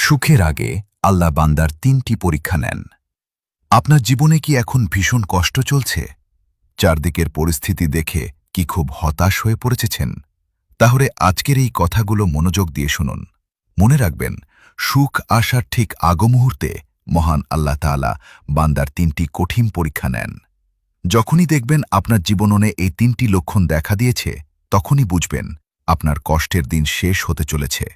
সুখের আগে আল্লাহ বান্দার ৩টি পরীক্ষা নেন। আপনার জীবনে কি এখন ভীষণ কষ্ট চলছে? চারদিকের পরিস্থিতি দেখে কি খুব হতাশ হয়ে পড়েছেন? তাহলে আজকের এই কথাগুলো মনোযোগ দিয়ে শুনুন। মনে রাখবেন, সুখ আসার ঠিক আগমুহূর্তে মহান আল্লাহ তাআলা বান্দার ৩টি কঠিন পরীক্ষা নেন। যখনই দেখবেন আপনার জীবনে এই ৩টি লক্ষণ দেখা দিয়েছে, তখনই বুঝবেন আপনার কষ্টের দিন শেষ হতে চলেছে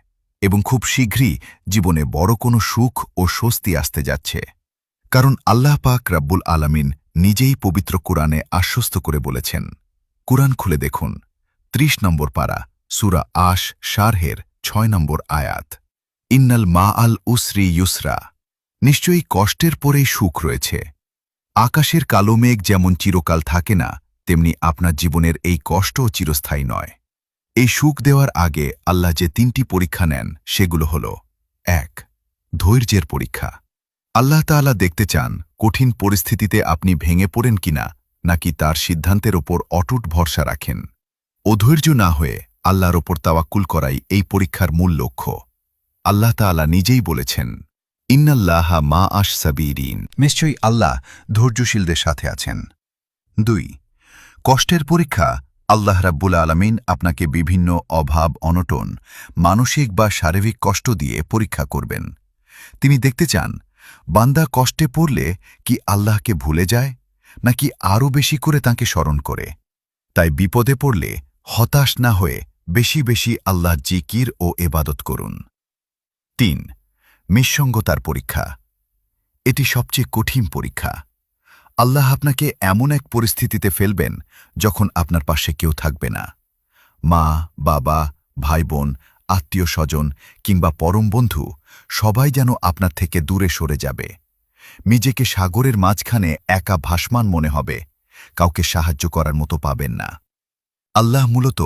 এবং খুব শীঘ্রই জীবনে বড় কোনো সুখ ও স্বস্তি আসতে যাচ্ছে। কারণ আল্লাহ পাক রাব্বুল আলামিন নিজেই পবিত্র কুরআনে আশ্বস্ত করে বলেছেন। কুরআন খুলে দেখুন, ৩০ নম্বর পারা, সূরা আশ শারহের ৬ নম্বর আয়াত। ইন্নাল মা আল উসরি ইউসরা, নিশ্চয়ই কষ্টের পরেই সুখ রয়েছে। আকাশের কালো মেঘ যেমন চিরকাল থাকে না, তেমনি আপনার জীবনের এই কষ্টও চিরস্থায়ী নয়। এই সুখ দেওয়ার আগে আল্লাহ যে ৩টি পরীক্ষা নেন সেগুলো হল: ১. ধৈর্যের পরীক্ষা। আল্লাহ তাআলা দেখতে চান কঠিন পরিস্থিতিতে আপনি ভেঙে পড়েন কিনা, নাকি তার সিদ্ধান্তের ওপর অটুট ভরসা রাখেন। অধৈর্য না হয়ে আল্লাহর ওপর তাওয়াক্কুল করাই এই পরীক্ষার মূল লক্ষ্য। আল্লাহ তাআলা নিজেই বলেছেন, ইন্নাল্লাহা মা আশ সাবিরিন, নিশ্চয়ই আল্লাহ ধৈর্যশীলদের সাথে আছেন। ২. কষ্টের পরীক্ষা। আল্লাহ রাব্বুল আলামিন আপনাকে বিভিন্ন অভাব, অনটন, মানসিক বা শারীরিক কষ্ট দিয়ে পরীক্ষা করবেন। তিনি দেখতে চান বান্দা কষ্টে পড়লে কি আল্লাহকে ভুলে যায়, নাকি আরও বেশি করে তাঁকে স্মরণ করে। তাই বিপদে পড়লে হতাশ না হয়ে বেশি বেশি আল্লাহর জিকির ও এবাদত করুন। ৩. নিঃসঙ্গতার পরীক্ষা। এটি সবচেয়ে কঠিন পরীক্ষা। আল্লাহ আপনাকে এমন এক পরিস্থিতিতে ফেলবেন যখন আপনার পাশে কেউ থাকবে না। মা, বাবা, ভাই বোন, আত্মীয় স্বজন কিংবা পরম বন্ধু সবাই যেন আপনার থেকে দূরে সরে যাবে। নিজেকে সাগরের মাঝখানে একা ভাসমান মনে হবে, কাউকে সাহায্য করার মতো পাবেন না। আল্লাহ মূলত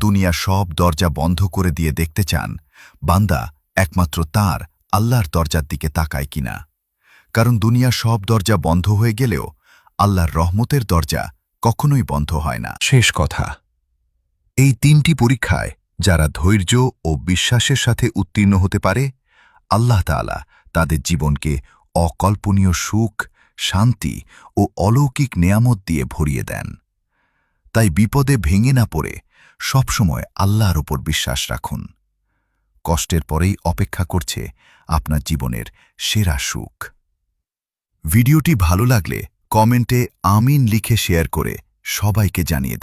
দুনিয়ার সব দরজা বন্ধ করে দিয়ে দেখতে চান বান্দা একমাত্র তাঁর আল্লাহর দরজার দিকে তাকায় কিনা। কারণ দুনিয়ার সব দরজা বন্ধ হয়ে গেলেও আল্লাহর রহমতের দরজা কখনোই বন্ধ হয় না। শেষ কথা, এই ৩টি পরীক্ষায় যারা ধৈর্য ও বিশ্বাসের সাথে উত্তীর্ণ হতে পারে, আল্লাহ তাআলা তাদের জীবনকে অকল্পনীয় সুখ, শান্তি ও অলৌকিক নেয়ামত দিয়ে ভরিয়ে দেন। তাই বিপদে ভেঙে না পড়ে সবসময় আল্লাহর ওপর বিশ্বাস রাখুন। কষ্টের পরেই অপেক্ষা করছে আপনার জীবনের সেরা সুখ। ভিডিওটি ভালো লাগলে কমেন্টে আমিন লিখে শেয়ার করে সবাইকে জানিয়ে দিন।